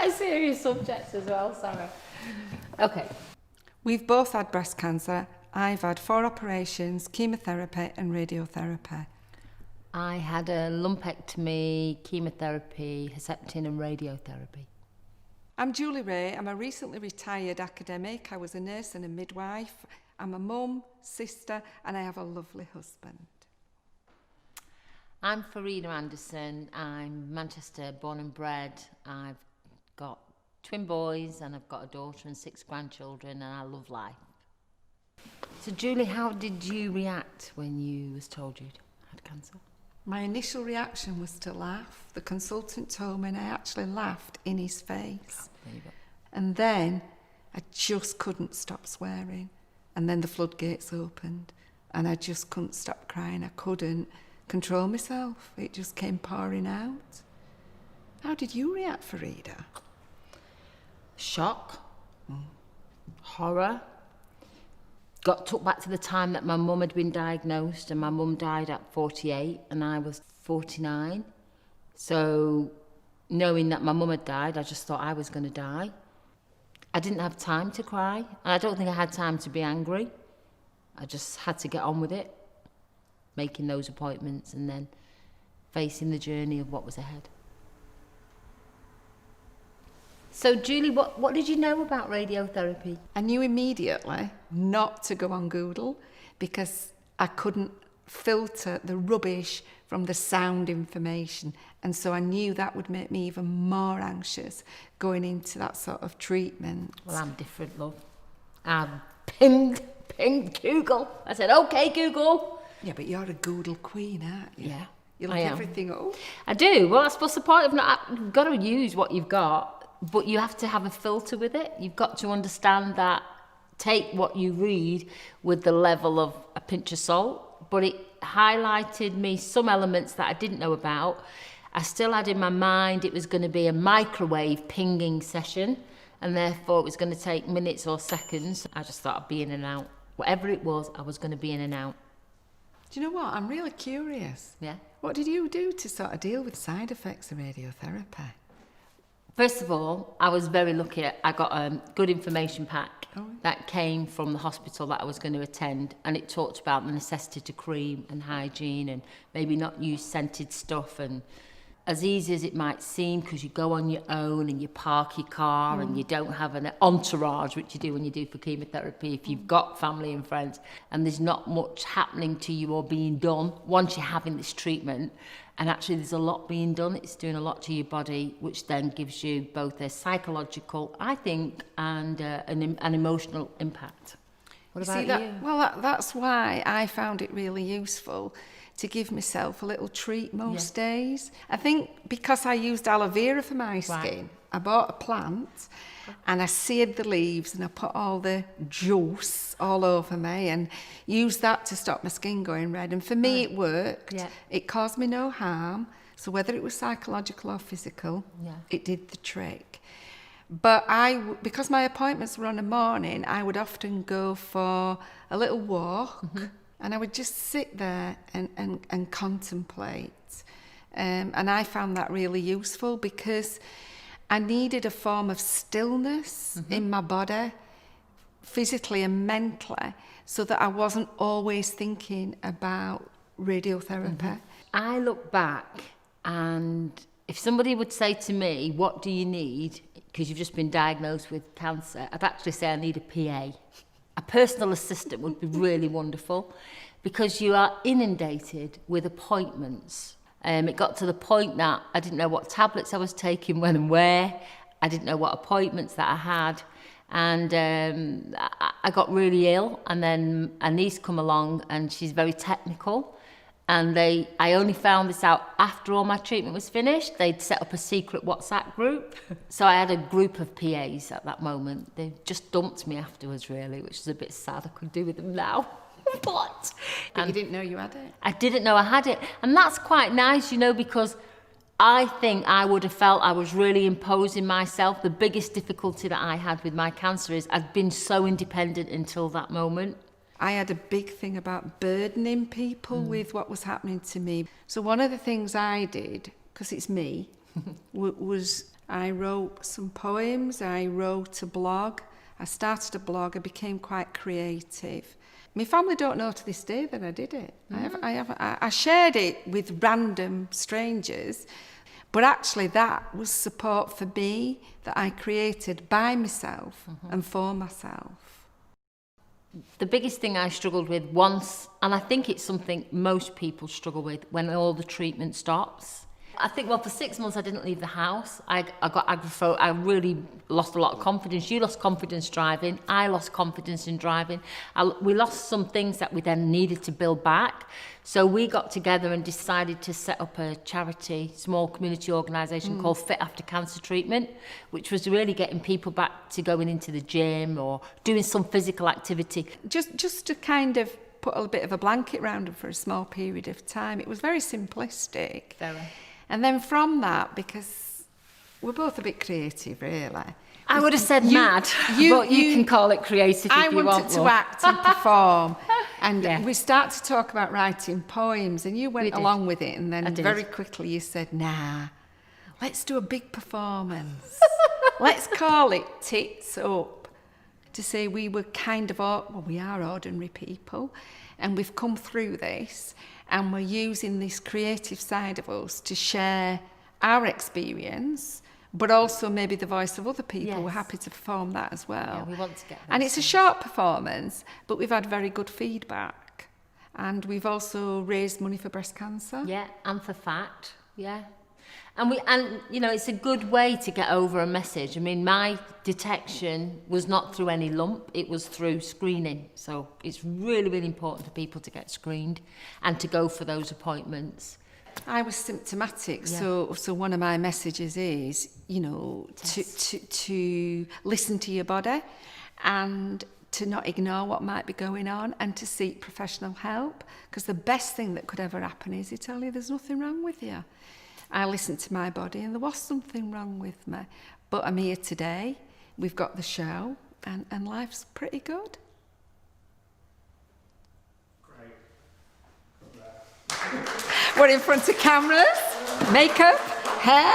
quite a serious subject as well, sorry. Okay. We've both had breast cancer. I've had 4 operations, chemotherapy and radiotherapy. I had a lumpectomy, chemotherapy, Herceptin and radiotherapy. I'm Julie Ray. I'm a recently retired academic. I was a nurse and a midwife. I'm a mum, sister, and I have a lovely husband. I'm Farida Anderson. I'm Manchester born and bred. I've got twin boys and I've got a daughter and 6 grandchildren, and I love life. So Julie, how did you react when you was told you had cancer? My initial reaction was to laugh. The consultant told me and I actually laughed in his face. And then I just couldn't stop swearing. And then the floodgates opened and I just couldn't stop crying. I couldn't control myself. It just came pouring out. How did you react, Farida? Shock, horror. Got took back to the time that my mum had been diagnosed, and my mum died at 48 and I was 49. So knowing that my mum had died, I just thought I was going to die. I didn't have time to cry, and I don't think I had time to be angry. I just had to get on with it, making those appointments and then facing the journey of what was ahead. So Julie, what did you know about radiotherapy? I knew immediately not to go on Google because I couldn't filter the rubbish from the sound information. And so I knew that would make me even more anxious going into that sort of treatment. Well, I'm different, love. I pinged Google. I said, okay, Google. Yeah, but you're a Google queen, aren't you? Yeah, You look I am. everything up. I do. Well, that's what's the point of not... You've got to use what you've got, but you have to have a filter with it. You've got to understand that, take what you read with the level of a pinch of salt, but it highlighted me some elements that I didn't know about. I still had in my mind it was going to be a microwave pinging session, and therefore it was going to take minutes or seconds. I just thought I'd be in and out. Whatever it was, I was going to be in and out. Do you know what? I'm really curious. Yeah. What did you do to sort of deal with side effects of radiotherapy? First of all, I was very lucky. I got a good information pack that came from the hospital that I was going to attend, and it talked about the necessity to cream and hygiene and maybe not use scented stuff, and as easy as it might seem, because you go on your own and you park your car and you don't have an entourage, which you do when you do for chemotherapy, if you've got family and friends, and there's not much happening to you or being done once you're having this treatment. And actually there's a lot being done. It's doing a lot to your body, which then gives you both a psychological, I think, and an emotional impact. What about you? Well, that's why I found it really useful to give myself a little treat most days. I think because I used aloe vera for my skin, I bought a plant and I seared the leaves and I put all the juice all over me and used that to stop my skin going red. And for me, it worked. Yeah. It caused me no harm. So whether it was psychological or physical, it did the trick. But because my appointments were on a morning, I would often go for a little walk. And I would just sit there and contemplate. And I found that really useful because I needed a form of stillness in my body, physically and mentally, so that I wasn't always thinking about radiotherapy. I look back, and if somebody would say to me, what do you need? Because you've just been diagnosed with cancer, I'd actually say I need a PA. A personal assistant would be really wonderful, because you are inundated with appointments. It got to the point that I didn't know what tablets I was taking, when and where. I didn't know what appointments that I had. And I got really ill, and then a niece come along, and she's very technical. And I only found this out after all my treatment was finished. They'd set up a secret WhatsApp group. So I had a group of PAs at that moment. They just dumped me afterwards, really, which is a bit sad. I could do with them now. But you didn't know you had it? I didn't know I had it. And that's quite nice, you know, because I think I would have felt I was really imposing myself. The biggest difficulty that I had with my cancer is I'd been so independent until that moment. I had a big thing about burdening people with what was happening to me. So one of the things I did, because it's me, was I wrote some poems, I wrote a blog, I started a blog, I became quite creative. My family don't know to this day that I did it. I shared it with random strangers, but actually that was support for me that I created by myself and for myself. The biggest thing I struggled with once, and I think it's something most people struggle with when all the treatment stops. I think, well, for 6 months I didn't leave the house. I got agoraphobic. I really lost a lot of confidence. You lost confidence driving. I lost confidence in driving. We lost some things that we then needed to build back. So we got together and decided to set up a charity, small community organisation called Fit After Cancer Treatment, which was really getting people back to going into the gym or doing some physical activity. Just to kind of put a bit of a blanket around them for a small period of time. It was very simplistic. Very. And then from that, because we're both a bit creative, really. I would have said mad, but you can call it creative if you want. I wanted to act and perform. And we started to talk about writing poems, and you went along with it. And then very quickly you said, nah, let's do a big performance. Let's call it Tits Up. To say we were kind of, we are ordinary people. And we've come through this. And we're using this creative side of us to share our experience, but also maybe the voice of other people. We're happy to perform that as well. Yeah, we want to get that. And it's a short performance, but we've had very good feedback. And we've also raised money for breast cancer. Yeah, and for fat. Yeah. And you know, it's a good way to get over a message. I mean, my detection was not through any lump, it was through screening. So it's really, really important for people to get screened and to go for those appointments. I was symptomatic, so one of my messages is, you know, to listen to your body and to not ignore what might be going on and to seek professional help, because the best thing that could ever happen is you tell you there's nothing wrong with you. I listened to my body and there was something wrong with me. But I'm here today, we've got the show, and life's pretty good. Great. We're in front of cameras, makeup, hair.